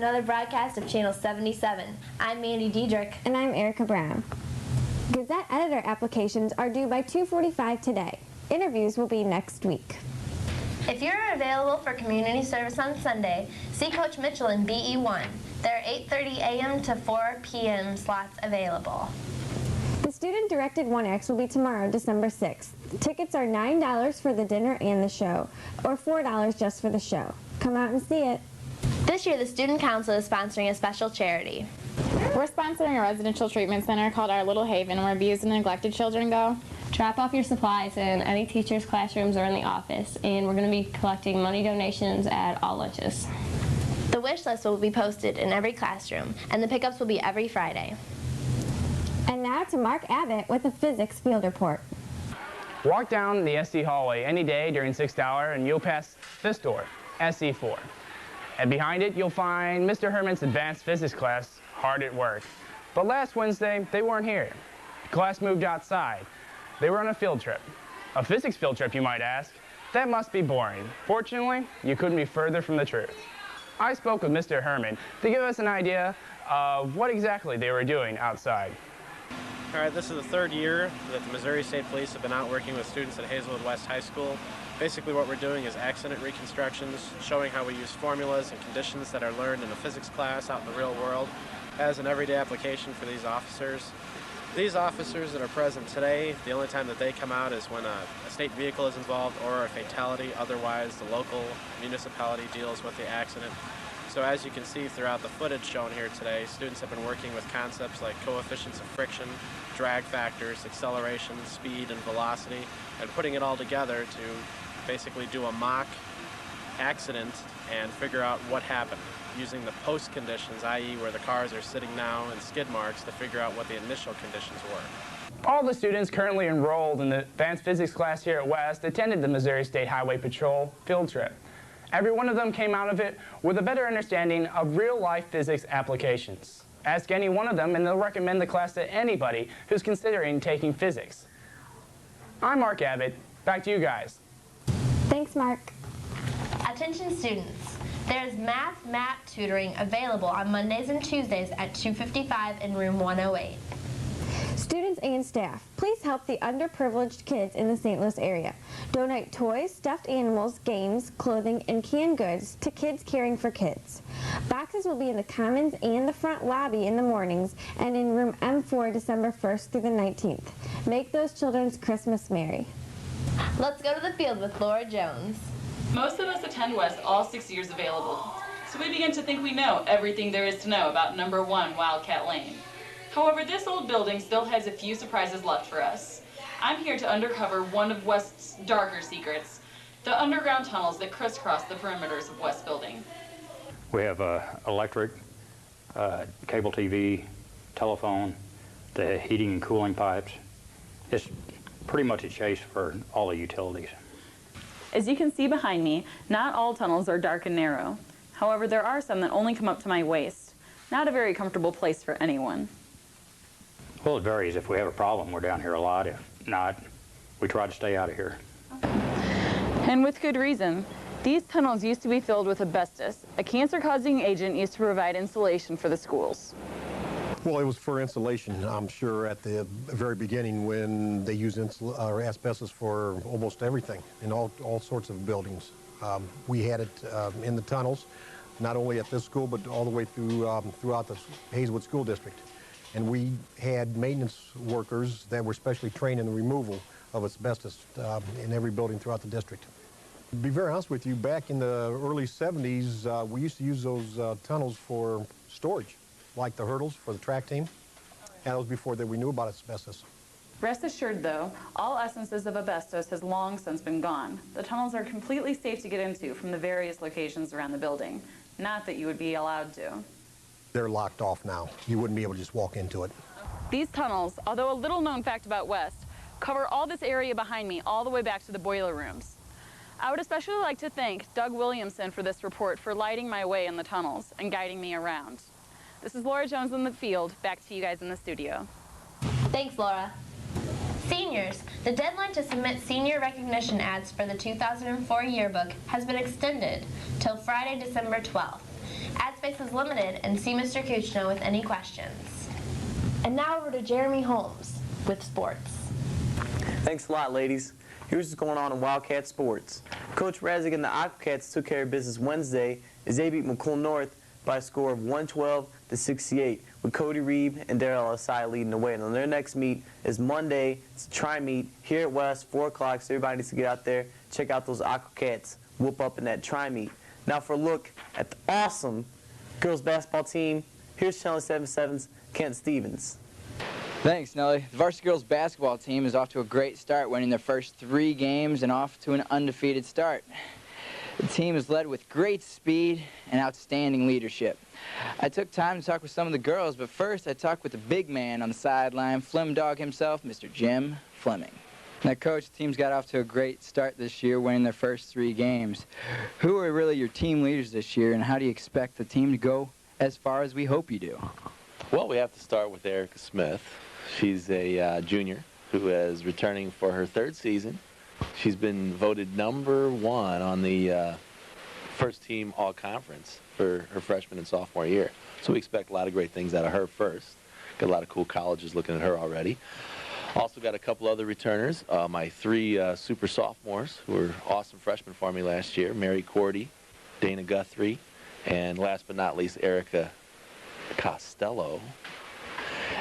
another broadcast of Channel 77. I'm Mandy Diedrich. And I'm Erica Brown. Gazette editor applications are due by 2:45 today. Interviews will be next week. If you're available for community service on Sunday, see Coach Mitchell in BE1. There are 8:30 a.m. to 4 p.m. slots available. The student-directed One Acts will be tomorrow, December 6th. Tickets are $9 for the dinner and the show, or $4 just for the show. Come out and see it. This year, the Student Council is sponsoring a special charity. We're sponsoring a residential treatment center called Our Little Haven, where abused and neglected children go. Drop off your supplies in any teacher's classrooms or in the office, and we're going to be collecting money donations at all lunches. The wish list will be posted in every classroom, and the pickups will be every Friday. And now to Mark Abbott with a physics field report. Walk down the SC hallway any day during 6th hour and you'll pass this door, SC4. And behind it you'll find Mr. Herman's advanced physics class hard at work. But last Wednesday they weren't here. The class moved outside. They were on a field trip. A physics field trip, you might ask. That must be boring. Fortunately, you couldn't be further from the truth. I spoke with Mr. Herman to give us an idea of what exactly they were doing outside. All right, this is the third year that the Missouri State Police have been out working with students at Hazelwood West High School. Basically what we're doing is accident reconstructions, showing how we use formulas and conditions that are learned in a physics class out in the real world as an everyday application for these officers. These officers that are present today, the only time that they come out is when a state vehicle is involved or a fatality. Otherwise, the local municipality deals with the accident. So as you can see throughout the footage shown here today, students have been working with concepts like coefficients of friction, drag factors, acceleration, speed, and velocity, and putting it all together to basically do a mock accident and figure out what happened, using the post conditions, i.e. where the cars are sitting now, and skid marks to figure out what the initial conditions were. All the students currently enrolled in the advanced physics class here at West attended the Missouri State Highway Patrol field trip. Every one of them came out of it with a better understanding of real-life physics applications. Ask any one of them and they'll recommend the class to anybody who's considering taking physics. I'm Mark Abbott. Back to you guys. Thanks, Mark. Attention students, there is math map tutoring available on Mondays and Tuesdays at 2:55 in room 108. Students and staff, please help the underprivileged kids in the St. Louis area. Donate toys, stuffed animals, games, clothing, and canned goods to Kids Caring for Kids. Boxes will be in the Commons and the front lobby in the mornings and in room M4 December 1st through the 19th. Make those children's Christmas merry. Let's go to the field with Laura Jones. Most of us attend West all 6 years available, so we begin to think we know everything there is to know about number 1 Wildcat Lane. However, this old building still has a few surprises left for us. I'm here to uncover one of West's darker secrets, the underground tunnels that crisscross the perimeters of West Building. We have electric, cable TV, telephone, the heating and cooling pipes. It's pretty much a chase for all the utilities. As you can see behind me, not all tunnels are dark and narrow. However, there are some that only come up to my waist. Not a very comfortable place for anyone. Well, it varies. If we have a problem, we're down here a lot. If not, we try to stay out of here. And with good reason. These tunnels used to be filled with asbestos, a cancer-causing agent used to provide insulation for the schools. Well, it was for insulation, I'm sure, at the very beginning when they used asbestos for almost everything in all sorts of buildings. We had it in the tunnels, not only at this school, but all the way throughout the Hazelwood School District. And we had maintenance workers that were specially trained in the removal of asbestos in every building throughout the district. To be very honest with you, back in the early 70s, we used to use those tunnels for storage, like the hurdles for the track team. And that was before that we knew about asbestos. Rest assured, though, all essences of asbestos has long since been gone. The tunnels are completely safe to get into from the various locations around the building. Not that you would be allowed to. They're locked off now. You wouldn't be able to just walk into it. These tunnels, although a little known fact about West, cover all this area behind me all the way back to the boiler rooms. I would especially like to thank Doug Williamson for this report for lighting my way in the tunnels and guiding me around. This is Laura Jones in the field. Back to you guys in the studio. Thanks, Laura. Seniors, the deadline to submit senior recognition ads for the 2004 yearbook has been extended till Friday, December 12th. Ad space is limited, and see Mr. Kuchno with any questions. And now over to Jeremy Holmes with sports. Thanks a lot, ladies. Here's what's going on in Wildcat sports. Coach Razzig and the Aquacats took care of business Wednesday as they beat McCool North by a score of 112-68, with Cody Reeb and Darrell Asai leading the way. And on their next meet is Monday. It's a tri-meet here at West, 4 o'clock, so everybody needs to get out there, check out those Aquacats, whoop up in that tri-meet. Now for a look at the awesome girls basketball team, here's Channel 77's Kent Stevens. Thanks, Nelly. The varsity girls basketball team is off to a great start, winning their first 3 games and off to an undefeated start. The team is led with great speed and outstanding leadership. I took time to talk with some of the girls, but first I talked with the big man on the sideline, Flim Dog himself, Mr. Jim Fleming. Now, Coach, the team's got off to a great start this year, winning their first 3 games. Who are really your team leaders this year, and how do you expect the team to go as far as we hope you do? Well, we have to start with Erica Smith. She's a junior who is returning for her 3rd season. She's been voted #1 on the first team all-conference for her freshman and sophomore year. So we expect a lot of great things out of her first. Got a lot of cool colleges looking at her already. Also got a couple other returners. My 3 super sophomores who were awesome freshmen for me last year, Mary Cordy, Dana Guthrie, and last but not least, Erica Costello.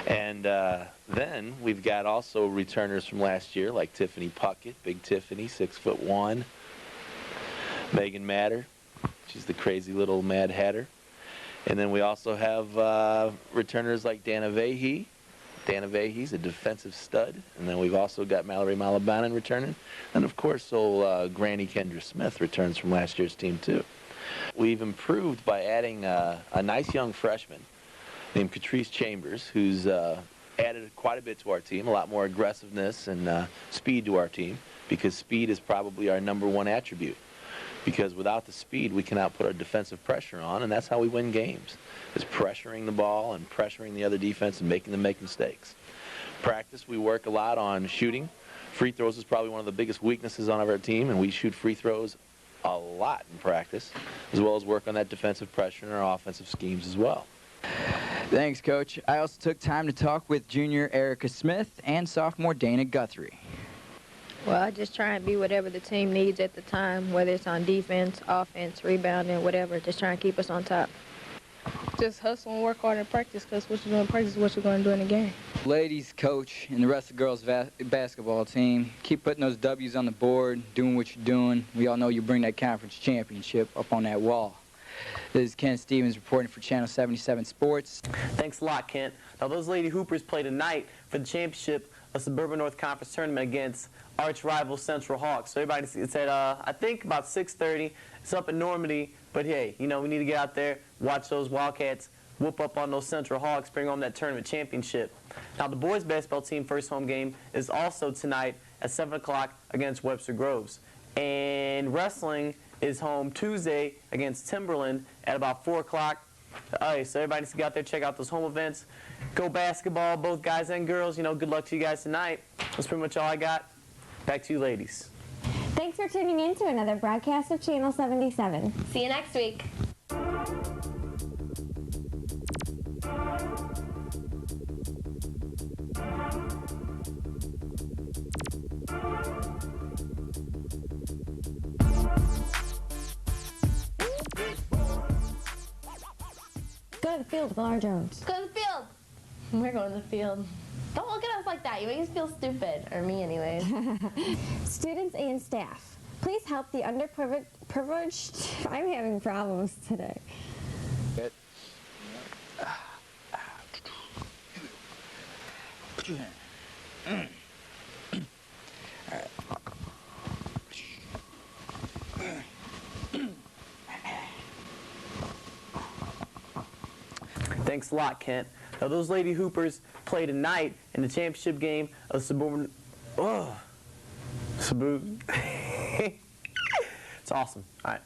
And then we've got also returners from last year like Tiffany Puckett, Big Tiffany, 6'1", Megan Matter, she's the crazy little Mad Hatter. And then we also have returners like Dana Vahey. Dana Vahey's a defensive stud. And then we've also got Mallory Malabanan returning. And of course, old Granny Kendra Smith returns from last year's team too. We've improved by adding a nice young freshman named Catrice Chambers, who's added quite a bit to our team, a lot more aggressiveness and speed to our team, because speed is probably our #1 attribute. Because without the speed, we cannot put our defensive pressure on, and that's how we win games, is pressuring the ball and pressuring the other defense and making them make mistakes. Practice, we work a lot on shooting. Free throws is probably one of the biggest weaknesses on our team, and we shoot free throws a lot in practice, as well as work on that defensive pressure and our offensive schemes as well. Thanks, Coach. I also took time to talk with junior Erica Smith and sophomore Dana Guthrie. Well, I just try and be whatever the team needs at the time, whether it's on defense, offense, rebounding, whatever. Just try and keep us on top. Just hustle and work hard in practice, because what you do in practice is what you're going to do in the game. Ladies, Coach, and the rest of the girls' basketball team, keep putting those W's on the board, doing what you're doing. We all know you bring that conference championship up on that wall. This is Kent Stevens reporting for Channel 77 Sports. Thanks a lot, Kent. Now, those Lady Hoopers play tonight for the championship of Suburban North Conference Tournament against arch rival Central Hawks. So everybody, it's at, I think, about 6:30. It's up in Normandy. But, hey, you know, we need to get out there, watch those Wildcats, whoop up on those Central Hawks, bring home that tournament championship. Now, the boys' basketball team first home game is also tonight at 7 o'clock against Webster Groves. And wrestling is home Tuesday against Timberland at about 4 o'clock. All right, so everybody needs to get out there, check out those home events. Go basketball, both guys and girls. You know, good luck to you guys tonight. That's pretty much all I got. Back to you, ladies. Thanks for tuning in to another broadcast of Channel 77. See you next week. Go to the field with Laura Jones. Go to the field. We're going to the field. Don't look at us like that. You make us feel stupid. Or me, anyways. Students and staff, please help the underprivileged. I'm having problems today. Good. Thanks a lot, Kent. Now, those Lady Hoopers play tonight in the championship game of Suburban. Oh, Suburban. It's awesome. All right.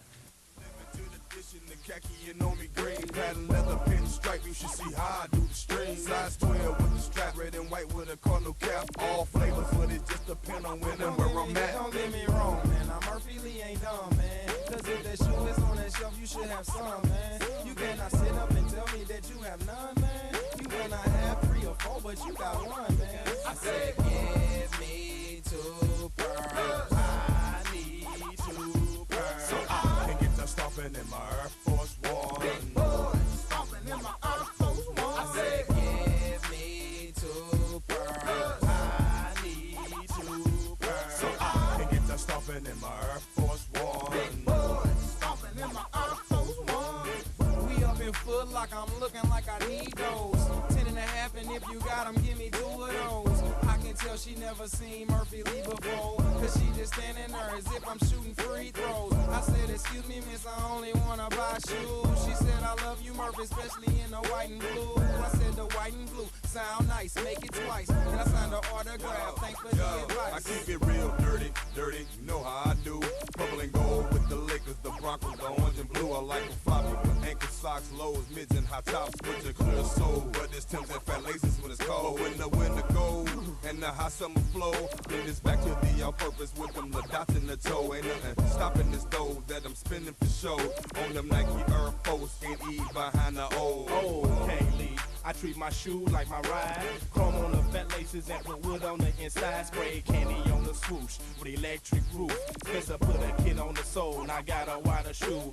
Khaki and on me green, pattern leather, pin stripe. You should see how I do the string. Size 12 with the strap, red and white with a cardinal cap. All flavors, but it just depends on when and where I'm at. Don't get me wrong, man. I'm Murphy Lee ain't dumb, man. Cause if that shoe is on that shelf, you should have some, man. You cannot sit up and tell me that you have none, man. You cannot have 3 or 4, but you got 1, man. I said, give me 2 pearls. I need 2 pearls. So I can get to stomping in my Air Force One. Big boy, stomping in my Air Force One. I said, give me 2 pearls. I need 2 pearls. So I can get to stomping in my Air Force One. Big boy, stomping in my Air Force One. We up in Foot Lock, I'm looking like I need those. 10 and a half, and if you got them, give me 2 of those. I can tell she never seen Murphy Lee before, cause she just standing there as if I'm shooting free throws. I said, excuse me, miss, I only wanna buy shoes. She said, I love you, Murphy, especially in the white and blue. I said, the white and blue sound nice, make it twice. And I signed the autograph, thanks for the advice. I keep it real dirty, dirty, you know how I do. Purple and gold with the Lakers, the Broncos, the orange and blue. I like them floppy with ankle socks, lows, mids, and high tops with a clear soul. But it's Tim's and fat laces when it's cold. But when the winter goes and the hot summer flow, then it's back to the all-purpose with them the dots in the toe. Ain't nothing stopping this dough that I'm spending for show. On them Nike Air Force and E behind the O. Oh, can't leave. I treat my shoes like my ride. Chrome on the fat laces and put wood on the inside. Spray candy on the swoosh with electric roof. Spencer put a kid on the sole, and I got a wider shoe. Ooh,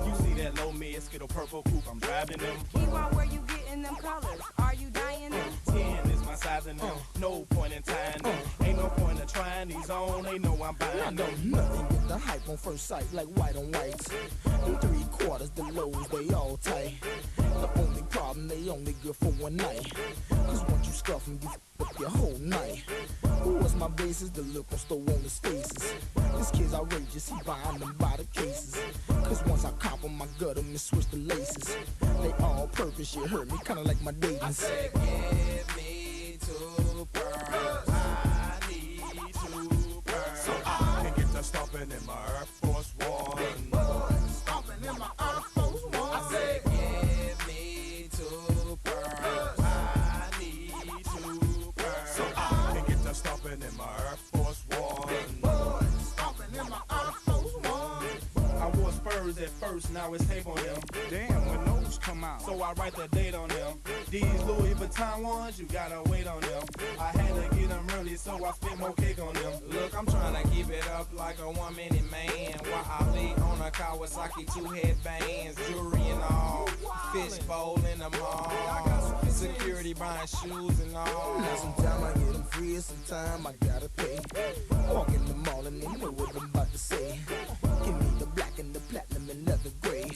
you see that low mid skittle purple coupe? I'm driving them. Where you getting them colors? Are you dying them? 10 is my size in them. No point in tying them. Ain't no point in trying these on. They know I'm buying them. Nothing get the hype on first sight like white on whites. In 3/4, the lows, they all tight. The only problem, they only good for one night. Cause once you scuff them, you f up your whole night. Who was my basis? The look on store on his faces. This kid's outrageous, he buying them by the cases. Cause once I cop 'em, I gut 'em and switch the laces. They all purpose, you heard me, kinda like my dating. I said, give me 2 pearls. I need 2 pearls. So I can get to stomping in my Air Force One. Big boy, stomping in my Air Force One. I said, give me 2 pearls. I need 2 pearls. So I can get to stomping in my Air Force One. Big boy, stomping in my Air Force One. I wore Spurs at first, now it's tape on them. Damn, when those come out. So I write the date on them. These Louis Vuitton ones, you gotta wait on them. I had to get them early, so I spent more cake on them. Look, I'm trying to keep it up like a 1-minute man. While I lay on a Kawasaki, 2 headbands, jewelry and all. Fishbowl in the mall. Security buying shoes and all. Now sometimes I get them free and sometimes I gotta pay. Walk in the mall and they know what I'm about to say. Give me the black and the platinum and leather gray.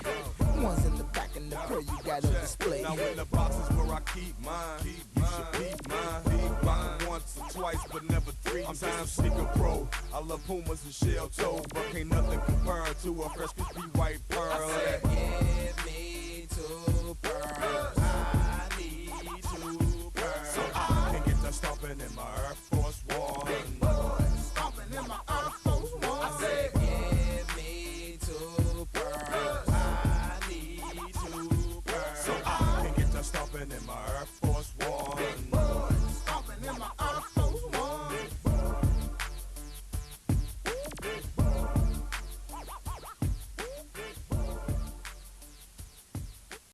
One's in the back and the pearl you got on display. Now in the boxes where I keep mine, you should keep mine. Leave rock once or twice, but never 3 times. I'm just a sneaker pro. I love Pumas and shell toes, but can't nothing compare to a fresh crispy white pearl. I said, give me